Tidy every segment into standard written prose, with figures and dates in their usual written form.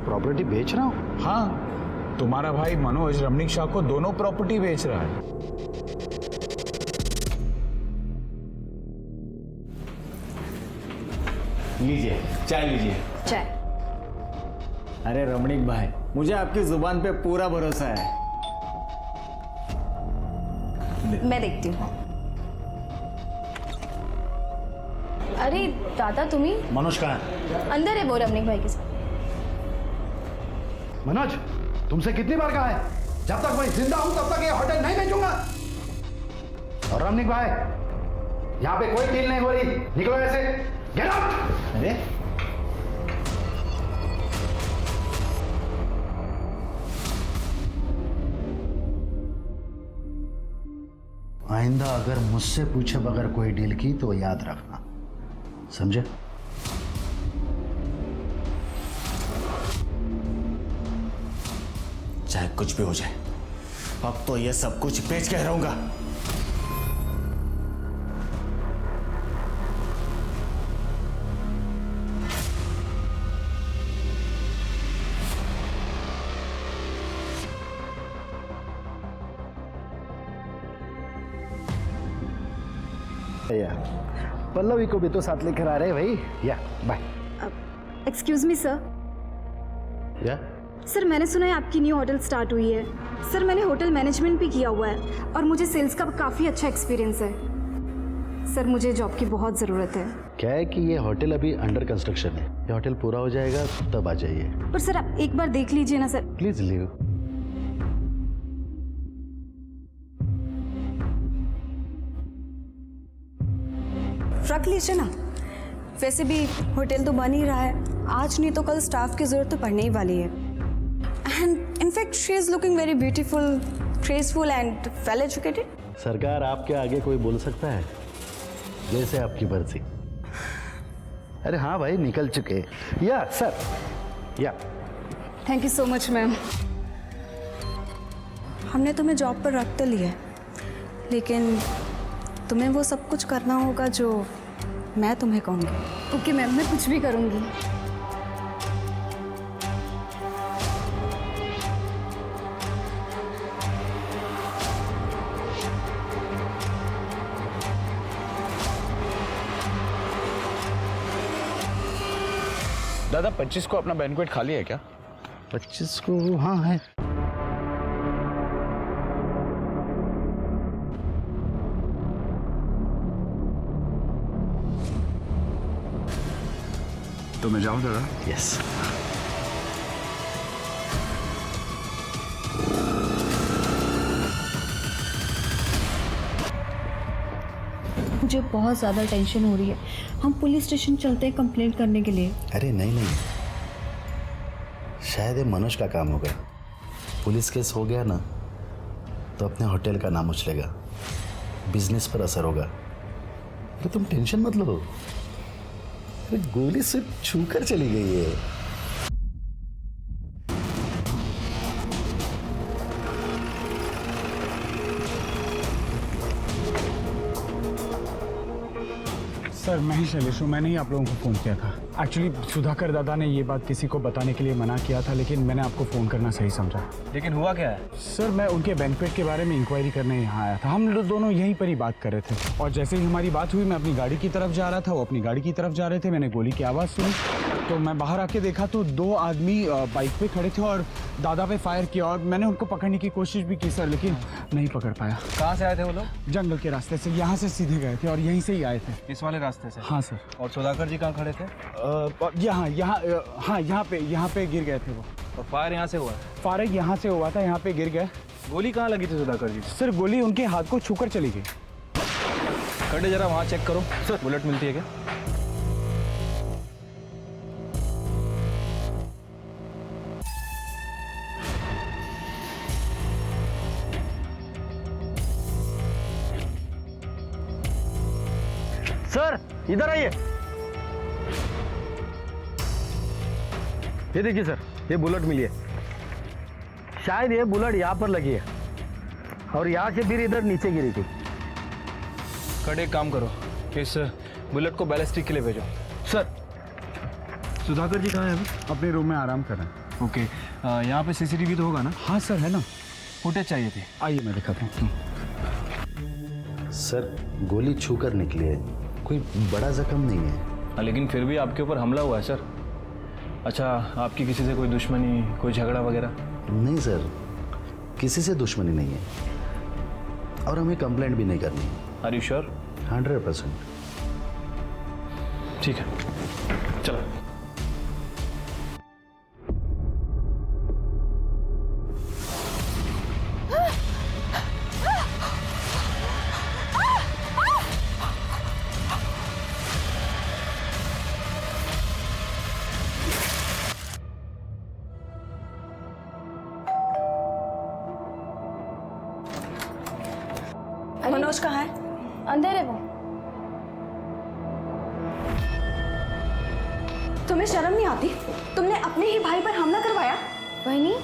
Property बेच रहा हूँ? हाँ, तुम्हारा भाई मनोज रमणीक शाह को दोनों प्रॉपर्टी बेच रहा है। लीजिए, चाय लीजिए। चाय। अरे रमणीक भाई, मुझे आपकी जुबान पे पूरा भरोसा है। मैं देखती हूँ। अरे दादा तुम्ही मनोज कहाँ है? अंदर है वो रमणीक भाई के साथ। मनोज, तुमसे कितनी बार कहा है, जब तक मैं जिंदा हूं तब तक ये होटल नहीं बेचूंगा। और रमणीक भाई, यहाँ पे कोई डील नहीं हो रही, निकलो ऐसे, गेट आउट। अरे आइंदा अगर मुझसे पूछे बगैर कोई डील की तो याद रखना, समझे? चाहे कुछ भी हो जाए, अब तो ये सब कुछ बेच के रहूंगा। या पल्लवी को भी तो साथ लेकर आ रहे हैं भाई। या बाय। Excuse me sir. या सर मैंने सुना है आपकी न्यू होटल स्टार्ट हुई है। सर मैंने होटल मैनेजमेंट भी किया हुआ है और मुझे सेल्स का काफ़ी अच्छा एक्सपीरियंस है। सर मुझे जॉब की बहुत ज़रूरत है। क्या है कि ये होटल अभी अंडर कंस्ट्रक्शन है, ये होटल पूरा हो जाएगा तब आ जाइए। पर सर आप एक बार देख लीजिए ना सर। Please leave. रख लीजिए ना, वैसे भी होटल तो बन ही रहा है, आज नहीं तो कल स्टाफ की जरूरत तो पड़ने ही वाली है। And in fact she is looking very beautiful, graceful and well educated. सरकार आपके आगे कोई बोल सकता है? जैसे आपकी मर्जी। अरे हाँ भाई, निकल चुके। या सर, या thank you so much ma'am. हमने तुम्हें जॉब पर रख तो लिया है, लेकिन तुम्हें वो सब कुछ करना होगा जो मैं तुम्हें कहूँगी। ओके मैम, मैं कुछ भी करूँगी। दादा 25 को अपना बैंक्वेट खाली है क्या? 25 को? हाँ है। तो मैं जाऊं दादा? यस। मुझे बहुत ज़्यादा टेंशन हो रही है। हम पुलिस स्टेशन चलते हैं कंप्लेंट करने के लिए। अरे नहीं नहीं, शायद ये मनोज का काम होगा। पुलिस केस हो गया ना तो अपने होटल का नाम उछलेगा, बिजनेस पर असर होगा। अरे तुम टेंशन मत लो, अरे गोली सिर्फ छूकर चली गई है। सर मैं ही शैलेश हूँ, मैंने ही आप लोगों को फ़ोन किया था। एक्चुअली सुधाकर दादा ने ये बात किसी को बताने के लिए मना किया था, लेकिन मैंने आपको फ़ोन करना सही समझा। लेकिन हुआ क्या है? सर मैं उनके बैंक्वेट के बारे में इंक्वायरी करने यहाँ आया था। हम लोग दोनों यहीं पर ही बात कर रहे थे और जैसे ही हमारी बात हुई, मैं अपनी गाड़ी की तरफ जा रहा था, वो अपनी गाड़ी की तरफ जा रहे थे। मैंने गोली की आवाज़ सुनी तो मैं बाहर आके देखा तो 2 आदमी बाइक पे खड़े थे और दादा पे फायर किया और मैंने उनको पकड़ने की कोशिश भी की सर, लेकिन नहीं पकड़ पाया। कहाँ से आए थे वो लोग? जंगल के रास्ते से, यहाँ से सीधे गए थे और यहीं से ही आए थे। इस वाले रास्ते से? हाँ सर। और सुधाकर जी कहाँ खड़े थे? यहाँ पे गिर गए थे वो। और फायर यहाँ से हुआ? फायर यहाँ से हुआ था, यहाँ पे गिर गए। गोली कहाँ लगी थी सुधाकर जी? सर गोली उनके हाथ को छूकर चली गई। खड़े जरा वहाँ चेक करो सर, बुलेट मिलती है क्या? सर इधर आइए। ये देखिए सर, ये बुलेट मिली है। शायद ये बुलेट यहाँ पर लगी है और यहाँ से फिर इधर नीचे गिरी थी। कट एक काम करो, इस बुलेट को बैलिस्टिक के लिए भेजो। सर सुधाकर जी कहाँ हैं अभी? अपने रूम में आराम कर रहे हैं। ओके, यहाँ पे सीसीटीवी तो होगा ना? हाँ सर, है ना। फुटेज चाहिए थी। आइए मैं दिखाता हूँ। सर गोली छू कर निकली है, कोई बड़ा जख्म नहीं है। लेकिन फिर भी आपके ऊपर हमला हुआ है सर। अच्छा, आपकी किसी से कोई दुश्मनी, कोई झगड़ा वगैरह? नहीं सर, किसी से दुश्मनी नहीं है और हमें कंप्लेंट भी नहीं करनी। Are you sure? 100%। ठीक है, चलो। मनोज कहाँ है? अंदर है वो। तुम्हें शर्म नहीं आती? तुमने अपने ही भाई पर हमला करवाया। बहनी,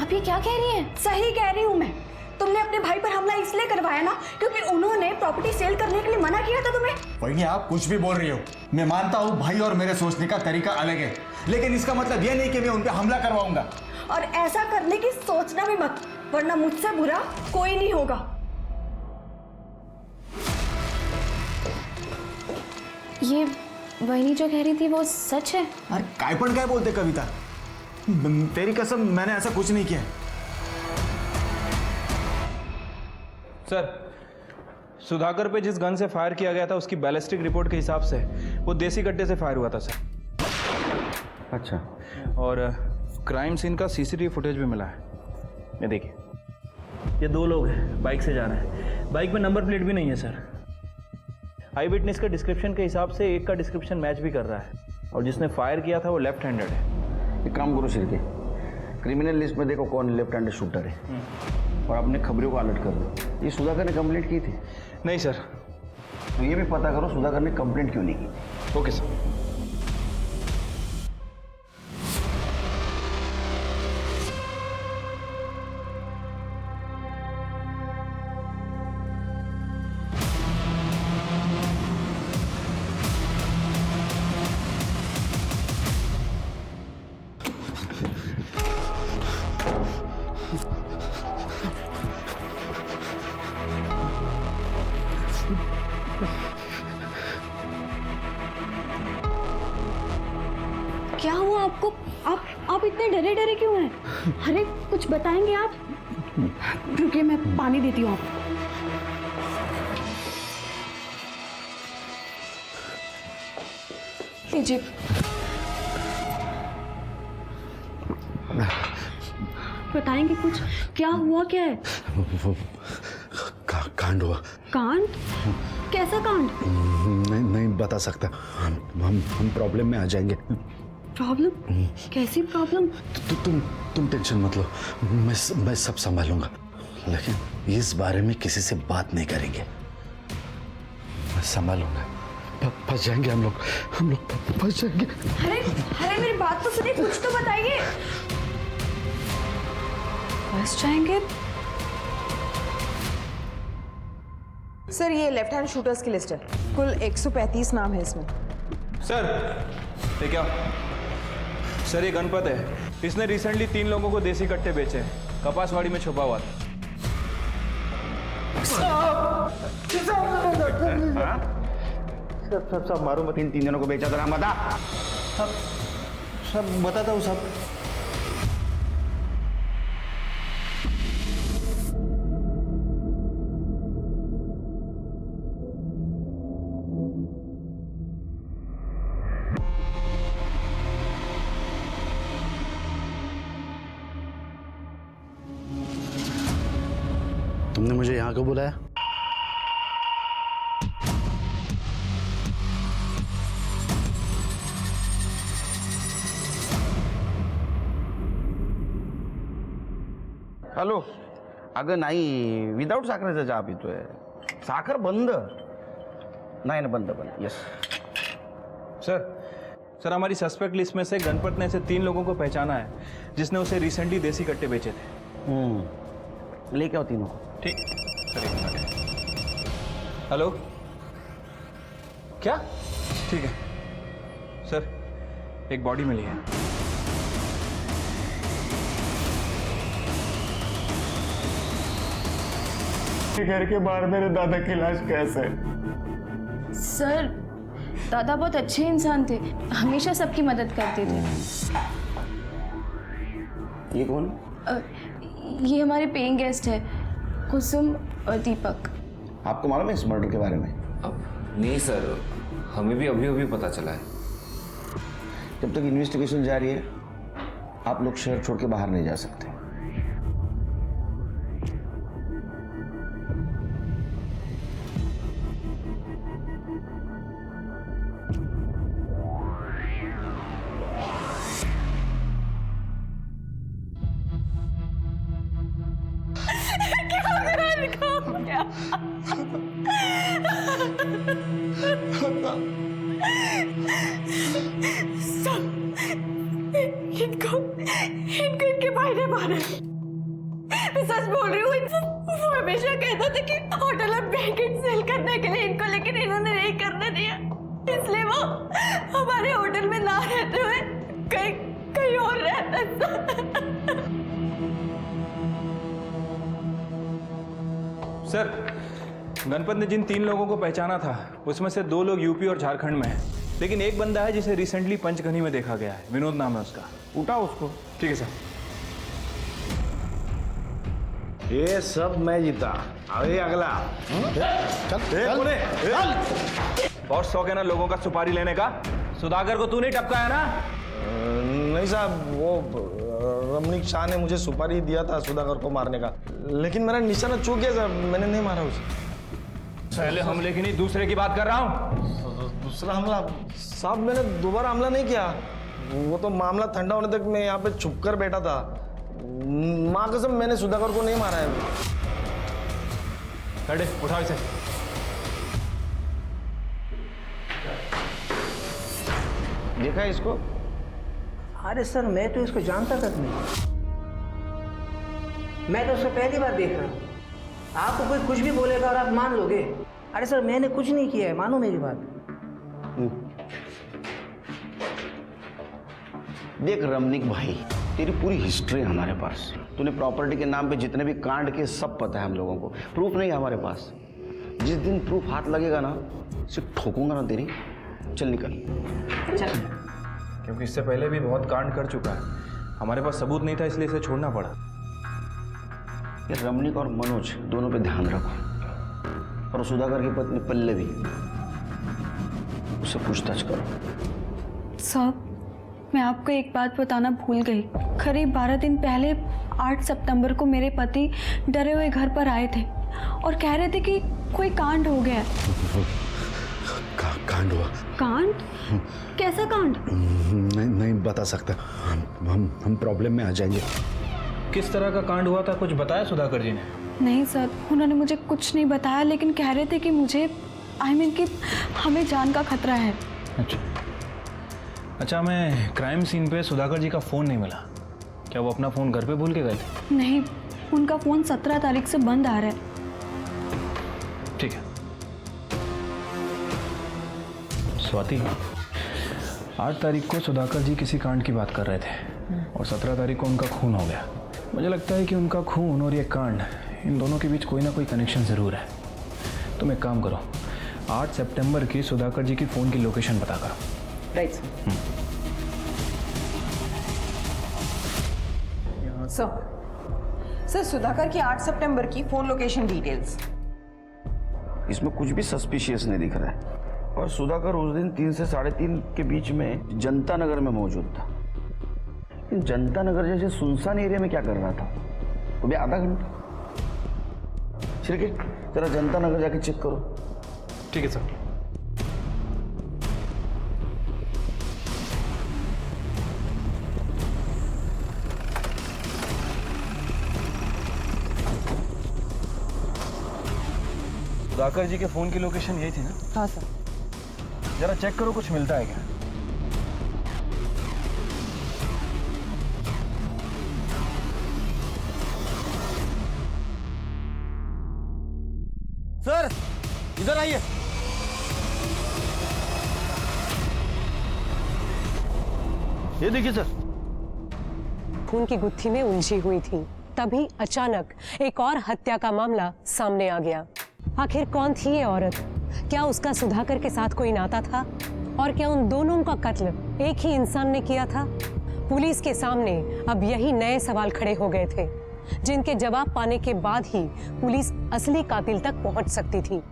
आप ये क्या कह रही हैं? सही कह रही हूँ मैं। तुमने अपने भाई पर हमला इसलिए करवाया ना क्योंकि उन्होंने प्रॉपर्टी सेल करने के लिए मना किया था तुम्हें। वही आप कुछ भी बोल रही हो। मैं मानता हूँ भाई और मेरे सोचने का तरीका अलग है, लेकिन इसका मतलब यह नहीं कि मैं उन पर हमला करवाऊंगा। और ऐसा करने की सोचना भी मत, वरना मुझसे बुरा कोई नहीं होगा। ये बहनी जो कह रही थी वो सच है? अरे कायपन काय बोलते कविता, तेरी कसम मैंने ऐसा कुछ नहीं किया। सर, सुधाकर पे जिस गन से फायर किया गया था उसकी बैलिस्टिक रिपोर्ट के हिसाब से वो देसी कट्टे से फायर हुआ था सर। अच्छा, और क्राइम सीन का सीसीटीवी फुटेज भी मिला है। ये देखिए, ये दो लोग हैं, बाइक से जा रहे हैं। बाइक में नंबर प्लेट भी नहीं है सर। आई विटनेस का डिस्क्रिप्शन के हिसाब से एक का डिस्क्रिप्शन मैच भी कर रहा है, और जिसने फायर किया था वो लेफ्ट हैंडेड है। एक काम करो श्रीके, क्रिमिनल लिस्ट में देखो कौन लेफ्ट हैंडेड शूटर है और अपने खबरों को अलर्ट कर दो। ये सुधाकर ने कंप्लेंट की थी? नहीं सर। तो ये भी पता करो सुधाकर ने कंप्लेंट क्यों नहीं की। Okay sir. क्या हुआ आपको? आप इतने डरे डरे क्यों हैं? अरे कुछ बताएंगे आप? रुकिए, मैं पानी देती हूँ आपको। लीजिए। बताएंगे कुछ? क्या हुआ, क्या है? कांड हुआ। कांड? कैसा कांड? नहीं बता सकता। हम प्रॉब्लम में आ जाएंगे। प्रॉब्लम? कैसी प्रॉब्लम? तुम टेंशन मत लो, मैं सब संभालूंगा, लेकिन इस बारे में किसी से बात नहीं करेंगे। मैं संभालूंगा। फंस जाएंगे हम लोग फंस जाएंगे। अरे मेरी बात तो सुनिए, कुछ तो बताइए। फंस जाएंगे? सर, ये लेफ्ट हैंड शूटर्स की लिस्ट है। कुल 135 नाम है इसमें। सर ये क्या? सर ये गणपत है, इसने रिसेंटली 3 लोगों को देसी कट्टे बेचे हैं, कपासवाड़ी में छुपा हुआ था। सब मारो मत, इन 3 जनों को बेचा था। बता, सब बताता हूँ सब। तुमने मुझे यहाँ क्यों बुलाया? हॅलो, अगं नाही, विदाऊट साखरेचा चहा पितोय. साखर बंद. नाही ना, बंद. यस सर हमारी सस्पेक्ट लिस्ट में से गणपत ने ऐसे 3 लोगों को पहचाना है जिसने उसे रिसेंटली देसी कट्टे बेचे थे। लेके आओ तीनों को। ठीक। हेलो, क्या? ठीक है सर, एक बॉडी मिली है। घर के बाहर मेरे दादा की लाश कैसे? सर दादा बहुत अच्छे इंसान थे, हमेशा सबकी मदद करते थे। ये कौन? ये हमारे पेइंग गेस्ट है, कुसुम और दीपक। आपको मालूम है इस मर्डर के बारे में? नहीं सर, हमें भी अभी अभी पता चला है। जब तक इन्वेस्टिगेशन जारी है आप लोग शहर छोड़ के बाहर नहीं जा सकते। इनको इनके भाई ने मारा। मैं सच बोल रही हूँ। वो हमेशा कहता था कि होटल में बैंकेट सेल करने के लिए इनको, लेकिन इन्होंने नहीं करने दिया, इसलिए वो हमारे होटल में ना रहते हुए कहीं कहीं और रहता था। सर, गणपत ने जिन 3 लोगों को पहचाना था उसमें से 2 लोग यूपी और झारखंड में हैं, लेकिन एक बंदा है जिसे रिसेंटली पंचगनी में देखा गया है। विनोद नाम है उसका। उठाओ उसको। ठीक है सर। ये सब मैं जीता। अरे अगला बहुत शौक है ना लोगों का सुपारी लेने का। सुधाकर को तू नहीं टपकाया ना? नहीं साहब, वो रमनीक शाह ने मुझे सुपारी दिया था सुधाकर को मारने का, लेकिन मेरा निशाना चूक गया साहब, मैंने नहीं मारा उसे। पहले हमले की नहीं, दूसरे की बात कर रहा हूँ। दूसरा हमला? साहब मैंने दोबारा हमला नहीं किया, वो तो मामला ठंडा होने तक मैं यहाँ पे छुप कर बैठा था। माँ कसम मैंने सुधाकर को नहीं मारा है। अरे उठाओ इसे। देखा है इसको? अरे सर, मैं तो इसको जानता तक नहीं, मैं तो उसको पहली बार देख रहा हूँ। आपको कोई कुछ भी बोलेगा और आप मान लोगे? अरे सर, मैंने कुछ नहीं किया है, मानो मेरी बात। देख रमनीक भाई, तेरी पूरी हिस्ट्री है हमारे पास। तूने प्रॉपर्टी के नाम पे जितने भी कांड के सब पता है हम लोगों को। प्रूफ नहीं है हमारे पास। जिस दिन प्रूफ हाथ लगेगा ना, सिर्फ ठोकूंगा ना तेरी। चल निकल। चल। क्योंकि इससे पहले भी बहुत कांड कर चुका है, हमारे पास सबूत नहीं था, इसलिए इसे छोड़ना पड़ा। ये रमनीक और मनोज दोनों पे ध्यान रखो, और सुधाकर की पत्नी पल्लवी, उससे पूछताछ करो। साहब, मैं आपको एक बात बताना भूल गई। करीब 12 दिन पहले 8 सितंबर को मेरे पति डरे हुए घर पर आए थे और कह रहे थे कि कोई कांड हो गया। कांड हुआ? कांड? कैसा कांड? नहीं बता सकता, हम प्रॉब्लम में आ जाएंगे। किस तरह का कांड हुआ था, कुछ बताया सुधाकर जी ने? नहीं सर, उन्होंने मुझे कुछ नहीं बताया, लेकिन कह रहे थे कि मुझे कि हमें जान का खतरा है। अच्छा, मैं क्राइम सीन पे सुधाकर जी का फ़ोन नहीं मिला। क्या वो अपना फ़ोन घर पे भूल के गए थे? नहीं, उनका फ़ोन 17 तारीख से बंद आ रहा है। ठीक है। स्वाति, 8 तारीख को सुधाकर जी किसी कांड की बात कर रहे थे और 17 तारीख को उनका खून हो गया। मुझे लगता है कि उनका खून और ये कांड, इन दोनों के बीच कोई ना कोई कनेक्शन ज़रूर है। तुम एक काम करो, 8 सितंबर की सुधाकर जी की फ़ोन की लोकेशन पता करो। राइट सर, सुधाकर की 8 सितंबर की फ़ोन लोकेशन डिटेल्स। इसमें कुछ भी सस्पिशियस नहीं दिख रहा है, और सुधाकर उस दिन 3 से 3:30 के बीच में जनता नगर में मौजूद था। लेकिन जनता नगर जैसे सुनसान एरिया में क्या कर रहा था? वो भी आधा घंटा। ठीक है, जरा जनता नगर जाके चेक करो। ठीक है सर। सुधाकर जी के फोन की लोकेशन यही थी ना? हाँ सर। जरा चेक करो, कुछ मिलता है क्या? सर इधर आइए। ये देखिए सर। खून की गुत्थी में उलझी हुई थी, तभी अचानक एक और हत्या का मामला सामने आ गया। आखिर कौन थी ये औरत? क्या उसका सुधाकर के साथ कोई नाता था? और क्या उन दोनों का कत्ल एक ही इंसान ने किया था? पुलिस के सामने अब यही नए सवाल खड़े हो गए थे, जिनके जवाब पाने के बाद ही पुलिस असली कातिल तक पहुंच सकती थी।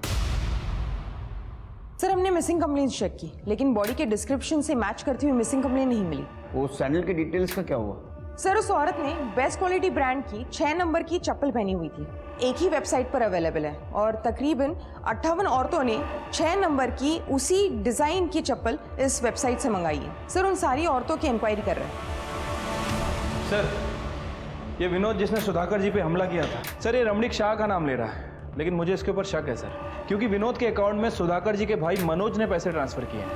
सर हमने मिसिंग कंप्लेंट चेक की, लेकिन बॉडी के डिस्क्रिप्शन से मैच करती हुई मिसिंग कंप्लेंट नहीं मिली। वो सैंडल के डिटेल्स का क्या हुआ? सर उस औरत ने बेस्ट क्वालिटी ब्रांड की 6 नंबर की चप्पल पहनी हुई थी, एक ही वेबसाइट पर अवेलेबल है, और तकरीबन 58 औरतों ने 6 नंबर की उसी डिजाइन की चप्पल इस वेबसाइट से मंगाई है। सर उन सारी औरतों की इंक्वायरी कर रहे हैं। सर ये विनोद जिसने सुधाकर जी पे हमला किया था, सर ये रमणीक शाह का नाम ले रहा है, लेकिन मुझे इसके ऊपर शक है सर, क्योंकि विनोद के अकाउंट में सुधाकर जी के भाई मनोज ने पैसे ट्रांसफर किए हैं।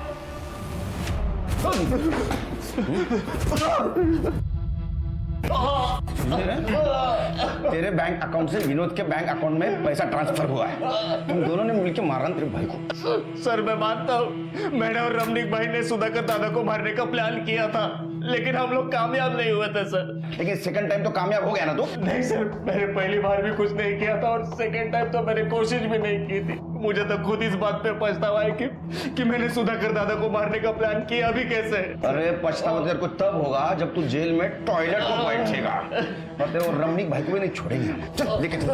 तेरे बैंक अकाउंट से विनोद के बैंक अकाउंट में पैसा ट्रांसफर हुआ है। तुम दोनों ने मिलकर मारा तेरे भाई को। सर मैं मानता हूँ मैंने और रमणीक भाई ने सुधाकर दादा को मारने का प्लान किया था, लेकिन हम लोग कामयाब नहीं हुए थे सर। लेकिन सेकंड टाइम तो कामयाब हो गया ना तू? नहीं सर, मैंने पहली बार भी कुछ नहीं किया था और सेकंड टाइम तो मैंने कोशिश भी नहीं की थी। मुझे तो खुद इस बात पे पछतावा है कि मैंने सुधाकर दादा को मारने का प्लान किया भी कैसे। अरे पछतावा तेरे को तब होगा जब तू जेल में टॉयलेट को बैठेगा, और तेरे और रमणीक भाई को भी नहीं छोड़ेंगे। चल लेके चल।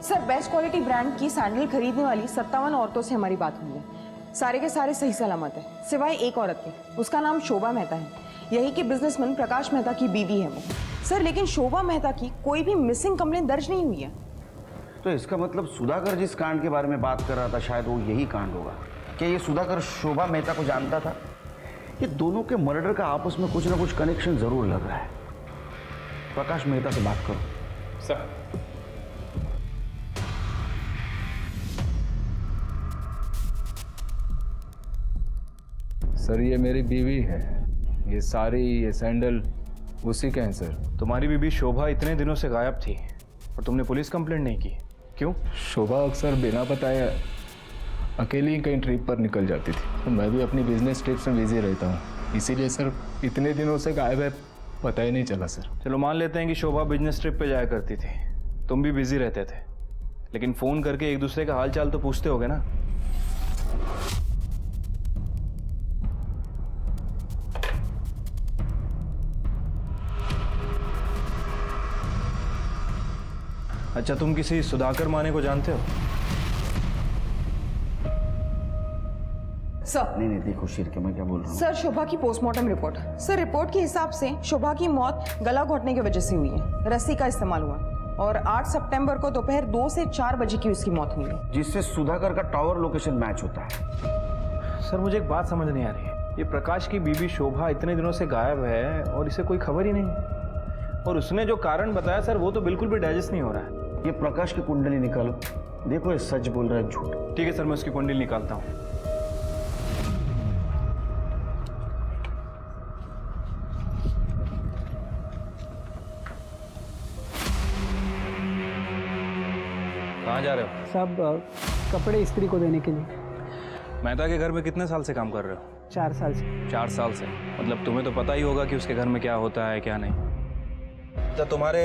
सर बेस्ट क्वालिटी ब्रांड की सैंडल खरीदने वाली 57 औरतों से हमारी बात हुई है। सारे के सारे सही सलामत है, सिवाय एक औरत के। उसका नाम शोभा मेहता है, यही के बिजनेसमैन प्रकाश मेहता की बीवी है वो। सर लेकिन शोभा मेहता की कोई भी मिसिंग कंप्लेंट दर्ज नहीं हुई है। तो इसका मतलब सुधाकर जिस कांड के बारे में बात कर रहा था, शायद वो यही कांड होगा। क्या ये सुधाकर शोभा मेहता को जानता था? ये दोनों के मर्डर का आपस में कुछ ना कुछ कनेक्शन जरूर लग रहा है। प्रकाश मेहता से बात करो। सर सर ये मेरी बीवी है, ये साड़ी ये सैंडल उसी के हैं सर। तुम्हारी बीबी शोभा इतने दिनों से गायब थी और तुमने पुलिस कंप्लेंट नहीं की, क्यों? शोभा अक्सर बिना बताए अकेली ही कहीं ट्रिप पर निकल जाती थी, तो मैं भी अपनी बिजनेस ट्रिप्स में बिजी रहता हूँ, इसीलिए सर इतने दिनों से गायब है, पता ही नहीं चला सर। चलो मान लेते हैं कि शोभा बिजनेस ट्रिप पे जाया करती थी, तुम भी बिजी रहते थे, लेकिन फ़ोन करके एक दूसरे का हाल चाल तो पूछते होगे ना? अच्छा तुम किसी सुधाकर माने को जानते हो? सर नहीं देखो शीर के मैं क्या बोल रहा हूँ। सर शोभा की पोस्टमार्टम रिपोर्ट। सर रिपोर्ट के हिसाब से शोभा की मौत गला घोटने की वजह से हुई है, रस्सी का इस्तेमाल हुआ, और 8 सितंबर को दोपहर 2 से 4 बजे की उसकी मौत हुई है, जिससे सुधाकर का टावर लोकेशन मैच होता है। सर मुझे एक बात समझ नहीं आ रही है, ये प्रकाश की बीबी शोभा इतने दिनों से गायब है और इसे कोई खबर ही नहीं, और उसने जो कारण बताया सर वो तो बिल्कुल भी डाइजेस्ट नहीं हो रहा है। ये प्रकाश की कुंडली निकालो, देखो ये सच बोल रहा है झूठ। ठीक है सर, मैं उसकी कुंडली निकालता हूँ। कहाँ जा रहे हो? साहब कपड़े इस्त्री को देने के लिए। मेहता के घर में कितने साल से काम कर रहे हो? 4 साल से। 4 साल से? मतलब तुम्हें तो पता ही होगा कि उसके घर में क्या होता है क्या नहीं। तो तुम्हारे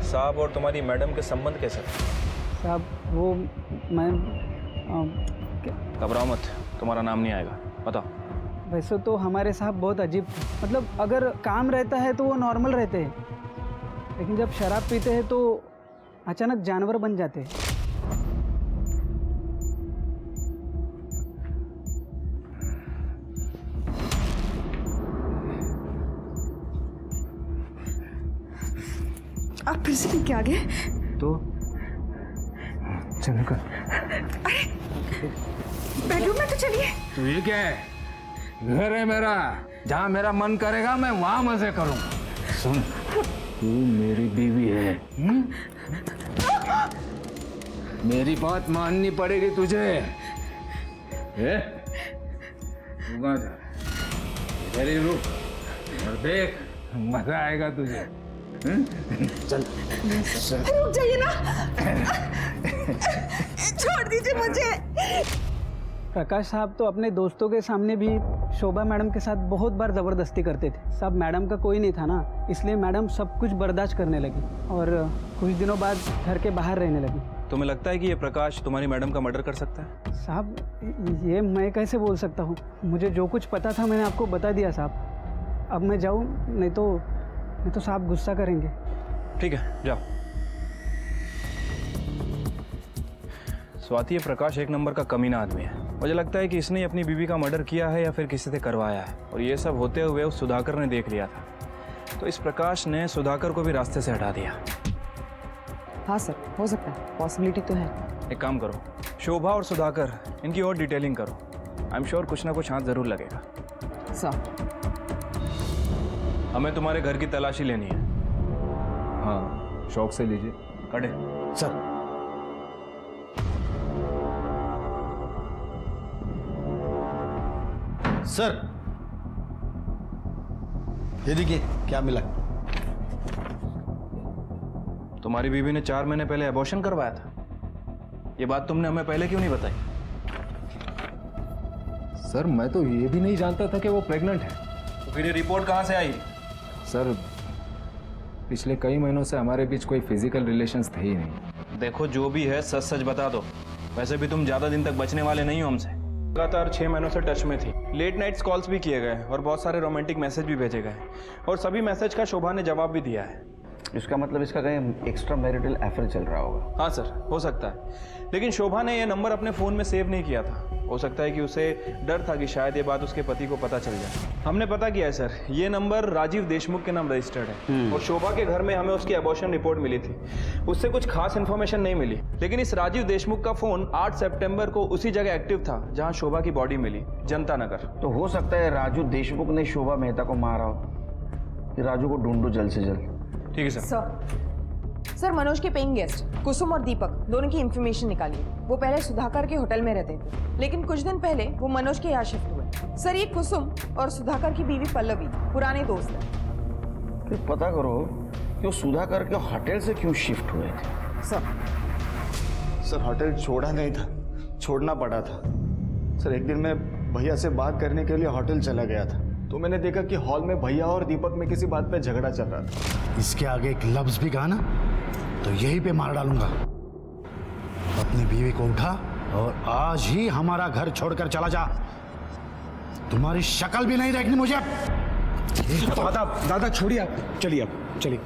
साहब और तुम्हारी मैडम के संबंध कैसे थे? साहब वो मैं घबराओ मत, तुम्हारा नाम नहीं आएगा, बताओ। वैसे तो हमारे साहब बहुत अजीब थे, मतलब अगर काम रहता है तो वो नॉर्मल रहते हैं, लेकिन जब शराब पीते हैं तो अचानक जानवर बन जाते हैं। आप फिर से पी के आ गए? तो चल कर। अरे बेडरूम में तो चलिए। तो ये क्या है? घर है मेरा, जहाँ मेरा मन करेगा मैं वहां मजे करूंगा। सुन, तू मेरी बीवी है, मेरी बात माननी पड़ेगी तुझे। इधर ही रुक और देख, मजा आएगा तुझे। चल रुक जाइए ना, छोड़ दीजिए मुझे। प्रकाश साहब तो अपने दोस्तों के सामने भी शोभा मैडम के साथ बहुत बार ज़बरदस्ती करते थे। सब मैडम का कोई नहीं था ना, इसलिए मैडम सब कुछ बर्दाश्त करने लगी और कुछ दिनों बाद घर के बाहर रहने लगी। तुम्हें लगता है कि ये प्रकाश तुम्हारी मैडम का मर्डर कर सकता है? साहब ये मैं कैसे बोल सकता हूँ, मुझे जो कुछ पता था मैंने आपको बता दिया साहब। अब मैं जाऊँ, नहीं तो साहब गुस्सा करेंगे। ठीक है, जाओ। स्वाति, ये प्रकाश एक नंबर का कमीना आदमी है। मुझे लगता है कि इसने अपनी बीवी का मर्डर किया है या फिर किसी से करवाया है, और ये सब होते हुए उस सुधाकर ने देख लिया था। तो इस प्रकाश ने सुधाकर को भी रास्ते से हटा दिया। हाँ सर, हो सकता है, पॉसिबिलिटी तो है। एक काम करो, शोभा और सुधाकर इनकी और डिटेलिंग करो। आई एम श्योर कुछ ना कुछ हाथ जरूर लगेगा। सर, हमें तुम्हारे घर की तलाशी लेनी है। हाँ, शौक से लीजिए। कड़े सर। सर, ये देखिए क्या मिला। तुम्हारी बीवी ने 4 महीने पहले अबॉर्शन करवाया था। ये बात तुमने हमें पहले क्यों नहीं बताई? सर, मैं तो ये भी नहीं जानता था कि वो प्रेग्नेंट है। तो फिर ये रिपोर्ट कहाँ से आई? सर, पिछले कई महीनों से हमारे बीच कोई फिजिकल रिलेशंस थे ही नहीं। देखो, जो भी है सच सच बता दो। वैसे भी तुम ज्यादा दिन तक बचने वाले नहीं हो हमसे। लगातार 6 महीनों से टच में थी। लेट नाइट्स कॉल्स भी किए गए और बहुत सारे रोमांटिक मैसेज भी भेजे गए, और सभी मैसेज का शोभा ने जवाब भी दिया है। इसका मतलब इसका कहीं एक्स्ट्रा मैरिटल अफेयर चल रहा होगा। हाँ सर, हो सकता है, लेकिन शोभा ने यह नंबर अपने फ़ोन में सेव नहीं किया था। हो सकता है कि उसे डर था कि शायद ये बात उसके पति को पता चल जाए। हमने पता किया है सर, ये नंबर राजीव देशमुख के नाम रजिस्टर्ड है, और शोभा के घर में हमें उसकी अबॉर्शन रिपोर्ट मिली थी। उससे कुछ खास इन्फॉर्मेशन नहीं मिली, लेकिन इस राजीव देशमुख का फ़ोन 8 सितंबर को उसी जगह एक्टिव था जहाँ शोभा की बॉडी मिली, जनता नगर। तो हो सकता है राजू देशमुख ने शोभा मेहता को मारा हो। कि राजू को ढूंढो जल्द से जल्द। ठीक है सर। सर, मनोज के पेइंग गेस्ट कुसुम और दीपक दोनों की इंफॉर्मेशन निकालिए। वो पहले सुधाकर के होटल में रहते थे, लेकिन कुछ दिन पहले वो मनोज के यहाँ शिफ्ट हुए। सर, ये कुसुम और सुधाकर की बीवी पल्लवी पुराने दोस्त हैं। फिर पता करो कि वो सुधाकर के होटल से क्यों शिफ्ट हुए थे। सर, होटल छोड़ा नहीं था, छोड़ना पड़ा था। सर, एक दिन मैं भैया से बात करने के लिए होटल चला गया था, तो मैंने देखा कि हॉल में भैया और दीपक में किसी बात पे झगड़ा चल रहा था। इसके आगे एक लफ्ज भी कहा ना तो यहीं पे मार डालूंगा। अपनी बीवी को उठा और आज ही हमारा घर छोड़कर चला जा। तुम्हारी शक्ल भी नहीं देखनी मुझे। दादा छोड़िए आप, चलिए आप चलिए।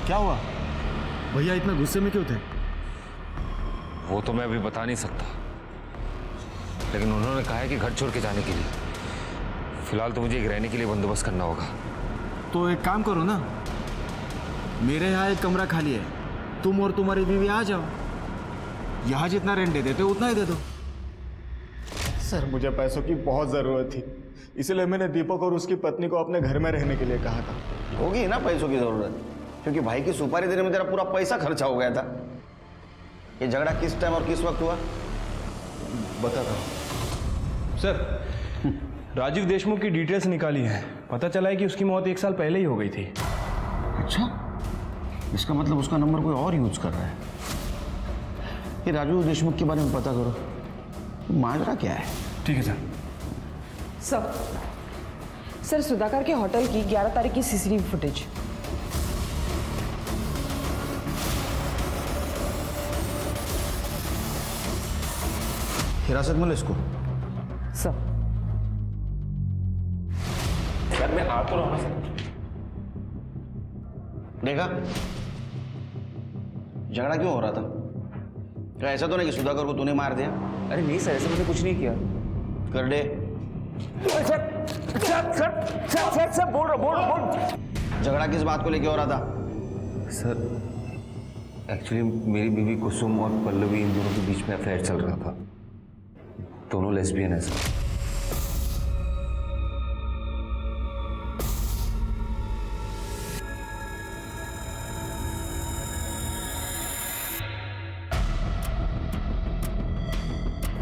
क्या हुआ भैया, इतना गुस्से में क्यों थे? वो तो मैं अभी बता नहीं सकता, लेकिन उन्होंने कहा है कि घर छोड़ के जाने के लिए। फिलहाल तो मुझे एक रहने के लिए बंदोबस्त करना होगा। तो एक काम करो ना, मेरे यहाँ एक कमरा खाली है, तुम और तुम्हारी बीवी आ जाओ। यहाँ जितना रेंट दे देते हो उतना ही दे दो। सर, मुझे पैसों की बहुत ज़रूरत थी, इसलिए मैंने दीपक और उसकी पत्नी को अपने घर में रहने के लिए कहा था। होगी ना पैसों की ज़रूरत, क्योंकि भाई की सुपारी देने में तेरा पूरा पैसा खर्चा हो गया था। ये झगड़ा किस टाइम और किस वक्त हुआ बता दो सर। राजीव देशमुख की डिटेल्स निकाली है, पता चला है कि उसकी मौत 1 साल पहले ही हो गई थी। अच्छा, इसका मतलब उसका नंबर कोई और यूज कर रहा है। ये राजू देशमुख के बारे में पता करो, माजरा क्या है। ठीक है सर। सर, सुधाकर के होटल की 11 तारीख की सीसीटीवी फुटेज। हिरासत में लो इसको। सर, मैं आ तो रहा हूं। देखा झगड़ा क्यों हो रहा था? क्या ऐसा तो नहीं कि सुधाकर को तूने मार दिया? अरे नहीं सर, ऐसा मैंने कुछ नहीं किया। कर दे। सर बोल। झगड़ा किस बात को लेके हो रहा था? सर, एक्चुअली मेरी बीवी कुसुम और पल्लवी, इन दोनों के बीच में अफेयर चल रहा था। दोनों लेस्बियन है सर।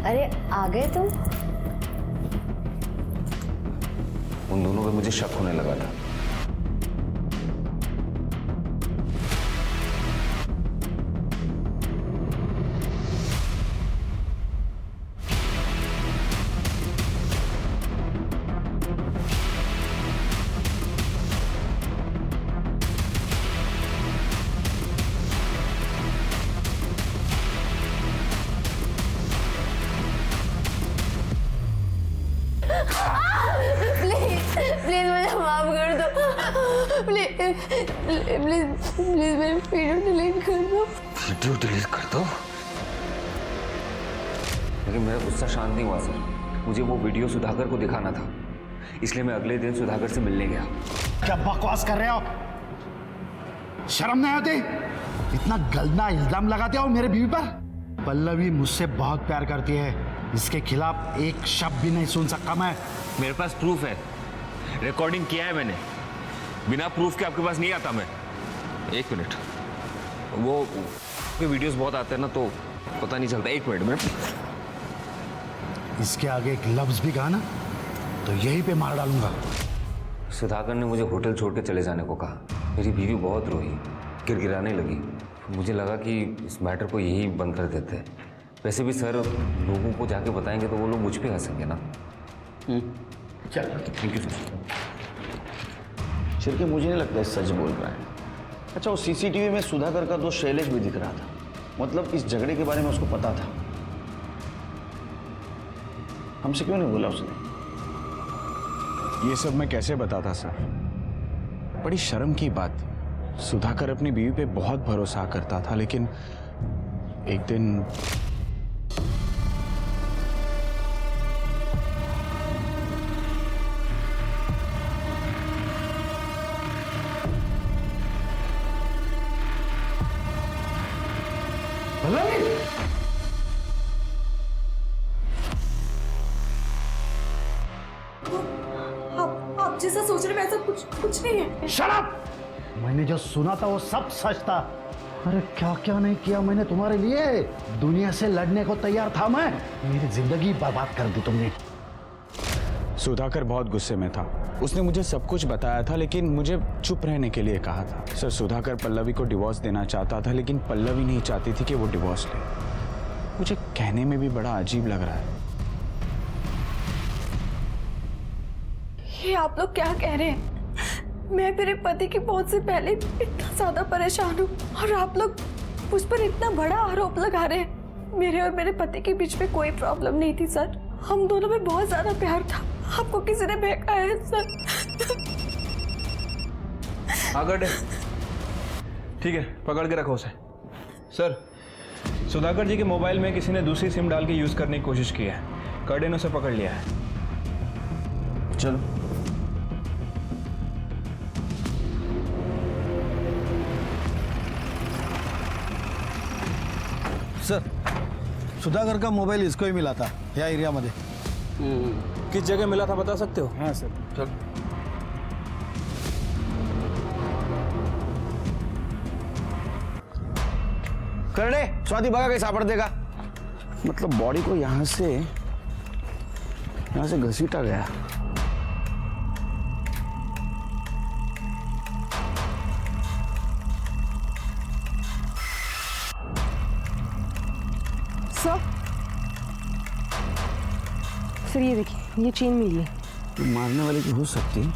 अरे आ गए तुम? उन दोनों पे मुझे शक होने लगा था। प्लीज मुझे माफ कर दो। प्लीज प्लीज प्लीज मेरी वीडियो डिलीट कर दो। वीडियो डिलीट कर दो? लेकिन मेरा गुस्सा शांत नहीं हुआ सर। मुझे वो वीडियो सुधाकर को दिखाना था, इसलिए मैं अगले दिन सुधाकर से मिलने गया। क्या बकवास कर रहे हो? शर्म नहीं आती? इतना गंदा इल्जाम लगाते हो मेरे बीवी पर। पल्लवी मुझसे बहुत प्यार करती है, इसके खिलाफ एक शब्द भी नहीं सुन सकता मैं। मेरे पास प्रूफ है, रिकॉर्डिंग किया है मैंने। बिना प्रूफ के आपके पास नहीं आता मैं। एक मिनट, वो वीडियोस बहुत आते हैं ना तो पता नहीं चलता। एक मिनट में इसके आगे एक लफ्ज भी कहा ना तो यहीं पे मार डालूंगा। सुधाकर ने मुझे होटल छोड़ के चले जाने को कहा। मेरी बीवी बहुत रोई, गिड़गिड़ाने लगी। मुझे लगा कि इस मैटर को यही बंद कर देते हैं। वैसे भी सर, लोगों को जाके बताएंगे तो वो लोग मुझ पे हंसेंगे ना। चल थैंक यू सर। छिड़के मुझे नहीं लगता है सच बोल रहा है। अच्छा, वो सीसीटीवी में सुधाकर का दोस्त शैलेश भी दिख रहा था, मतलब इस झगड़े के बारे में उसको पता था। हमसे क्यों नहीं बोला उसने? ये सब मैं कैसे बताता सर? बड़ी शर्म की बात। सुधाकर अपनी बीवी पे बहुत भरोसा करता था, लेकिन एक दिन आप जैसा सोच रहे वैसा कुछ नहीं है। Shut up! मैंने जो सुना था वो सब सच था। अरे क्या क्या नहीं किया मैंने तुम्हारे लिए। दुनिया से लड़ने को तैयार था मैं। मेरी जिंदगी बर्बाद कर दी तुमने। सुधाकर बहुत गुस्से में था। उसने मुझे सब कुछ बताया था, लेकिन मुझे चुप रहने के लिए कहा था। सर, सुधाकर पल्लवी को डिवोर्स देना चाहता था, लेकिन पल्लवी नहीं चाहती थी कि वो डिवोर्स ले। मुझे कहने में भी बड़ा अजीब लग रहा है। ये आप लोग क्या कह रहे हैं? मैं मेरे पति की मौत से पहले इतना ज्यादा परेशान हूँ और आप लोग मुझ पर इतना बड़ा आरोप लगा रहे हैं। मेरे और मेरे पति के बीच में कोई प्रॉब्लम नहीं थी सर। हम दोनों में बहुत ज्यादा प्यार था। आपको किसी ने बहकाया है सर। आगे ठीक है, पकड़ के रखो उसे। सर, सुधाकर जी के मोबाइल में किसी ने दूसरी सिम डाल के यूज करने की कोशिश की है। कर्डे ने उसे पकड़ लिया है। चलो। सर, सुधाकर का मोबाइल इसको ही मिला था या एरिया मध्ये। किस जगह मिला था बता सकते हो? हाँ सर। चल। करने स्वाति बघा काही सापड देगा। मतलब बॉडी को यहाँ से घसीटा गया। सर ये देखिए, ये चेन मिली है। तो मारने वाले की हो सकती है।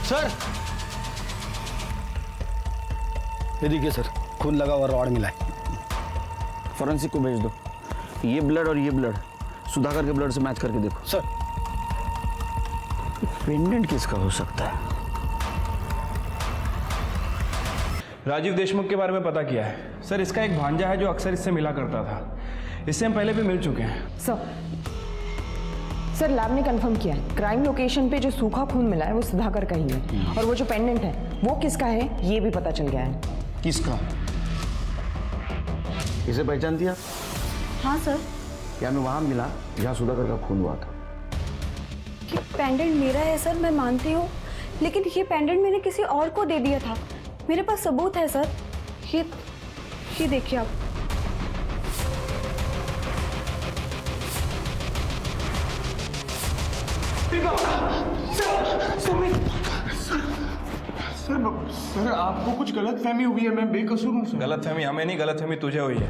सर, ये देखिए सर, खून लगा हुआ रॉड मिला है। फॉरेंसिक को भेज दो। ये ब्लड और ये ब्लड सुधाकर के ब्लड से मैच करके देखो। सर, पेंडेंट किसका हो सकता है? राजीव देशमुख के बारे में पता किया है सर। इसका एक भांजा है जो अक्सर इससे मिला करता था। इससे हम पहले भी मिल चुके हैं। सर लैब ने कंफर्म किया है, क्राइम लोकेशन पे जो सूखा खून मिला है वो सुधाकर का ही है। और वो जो पेंडेंट है वो किसका है ये भी पता चल गया है। किसका? इसे पहचानती आप? हाँ सर। क्या मैं वहां मिला जहाँ सुधाकर का खून हुआ था? ये पेंडेंट मेरा है सर, मैं मानती हूँ, लेकिन ये पेंडेंट मैंने किसी और को दे दिया था। मेरे पास सबूत है सर। ये ये देखिए आप। सर आपको कुछ गलत फहमी हुई है, मैं बेकसूर हूँ सर। गलत फहमी हमें नहीं, गलत फहमी तुझे हुई है।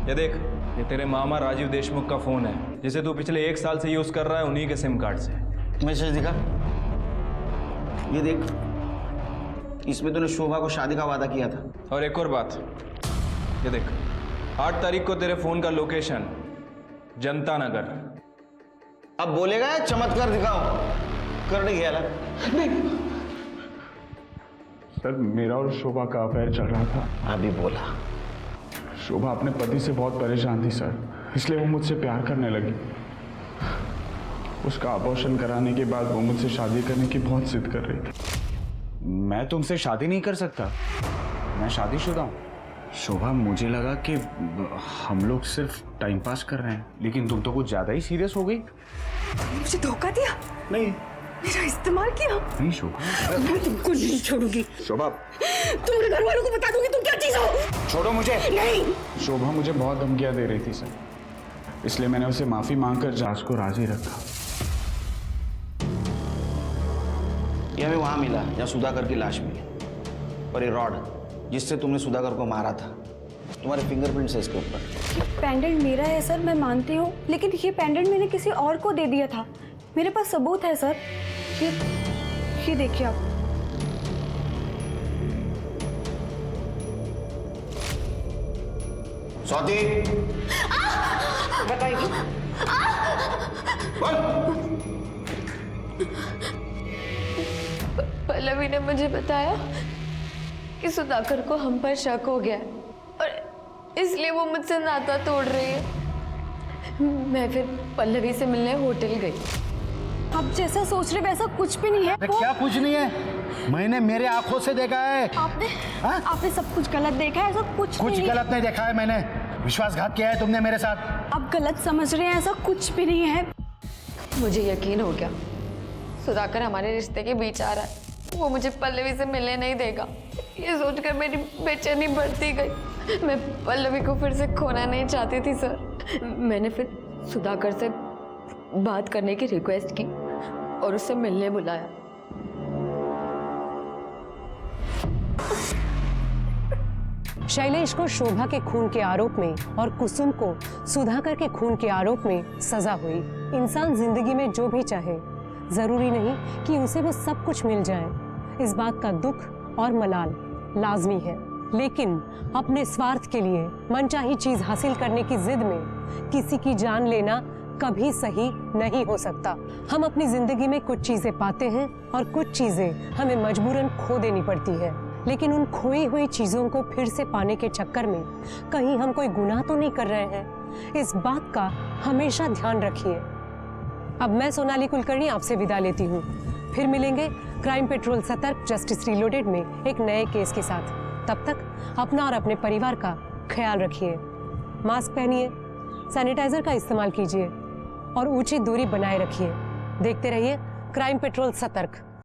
ये देख, ये तेरे मामा राजीव देशमुख का फोन है जिसे तू पिछले 1 साल से यूज कर रहा है, उन्हीं के सिम कार्ड से। मैसेज दिखा, ये देख, इसमें तूने शोभा को शादी का वादा किया था। और एक और बात, ये देख, 8 तारीख को तेरे फोन का लोकेशन जनता नगर। अब बोलेगा चमत्कार दिखाओ, करने गया ना। सर मेरा और शोभा का अफेयर चल रहा था। अभी बोला। शोभा अपने पति से बहुत परेशान थी सर, इसलिए वो मुझसे प्यार करने लगी। उसका अबॉर्शन कराने के बाद वो मुझसे शादी करने की बहुत जिद कर रही थी। मैं तुमसे शादी नहीं कर सकता, मैं शादीशुदा हूँ। शोभा मुझे लगा कि हम लोग सिर्फ टाइम पास कर रहे हैं, लेकिन तुम तो कुछ ज़्यादा ही सीरियस हो गई। मुझे धोखा दिया? नहीं। मेरा इस्तेमाल किया? नहीं शोभा, मैं तुमको नहीं छोड़ूंगी। शोभा, तुम मेरे घर वालों को बता दूंगी तुम क्या चीज हो। छोड़ो मुझे। नहीं। शोभा मुझे बहुत धमकियां दे रही थी सर, इसलिए मैंने उसे माफी मांगकर जांच को राजी रखा। ये हमें वहां मिला जहाँ सुधाकर की लाश मिली, और ये रॉड जिससे तुमने सुधाकर को मारा था, तुम्हारे फिंगरप्रिंट्स है इसके ऊपर। पेंडेंट मेरा है सर, मैं मानती हूँ, लेकिन ये पेंडेंट मैंने किसी और को दे दिया था। मेरे पास सबूत है सर। ये देखिए आप। स्वाति, बताइए। पल्लवी ने मुझे बताया कि सुधाकर को हम पर शक हो गया और इसलिए वो मुझसे नाता तोड़ रही है। मैं फिर पल्लवी से मिलने होटल गई। आप जैसा सोच रहे वैसा कुछ भी नहीं है। क्या कुछ नहीं है? मैंने मेरे आंखों से देखा है। आपने सब कुछ गलत देखा है, ऐसा कुछ नहीं। गलत नहीं देखा है मैंने। विश्वासघात किया है तुमने मेरे साथ। आप गलत समझ रहे हैं, ऐसा कुछ भी नहीं है। मुझे यकीन हो गया सुधाकर हमारे रिश्ते के बीच आ रहा है। वो मुझे पल्लवी से मिलने नहीं देगा। ये सोचकर मेरी बेचैनी बढ़ती गई। मैं पल्लवी को फिर से खोना नहीं चाहती थी सर। मैंने फिर सुधाकर से बात करने की रिक्वेस्ट की और उससे मिलने बुलाया। शैलेश को शोभा के खून के आरोप में और कुसुम को सुधाकर के खून के आरोप में सजा हुई। इंसान जिंदगी में जो भी चाहे, जरूरी नहीं कि उसे वो सब कुछ मिल जाए। इस बात का दुख और मलाल लाजमी है, लेकिन अपने स्वार्थ के लिए मनचाही चीज हासिल करने की जिद में किसी की जान लेना कभी सही नहीं हो सकता। हम अपनी जिंदगी में कुछ चीजें पाते हैं और कुछ चीजें हमें मजबूरन खो देनी पड़ती है, लेकिन उन खोई हुई चीजों को फिर से पाने के चक्कर में कहीं हम कोई गुनाह तो नहीं कर रहे हैं। इस बात का हमेशा ध्यान रखिए। अब मैं सोनाली कुलकर्णी आपसे विदा लेती हूँ। फिर मिलेंगे क्राइम पेट्रोल सतर्क जस्टिस रीलोडेड में एक नए केस के साथ। तब तक अपना और अपने परिवार का ख्याल रखिए। मास्क पहनिए, सैनिटाइजर का इस्तेमाल कीजिए और उचित दूरी बनाए रखिए। देखते रहिए क्राइम पेट्रोल सतर्क।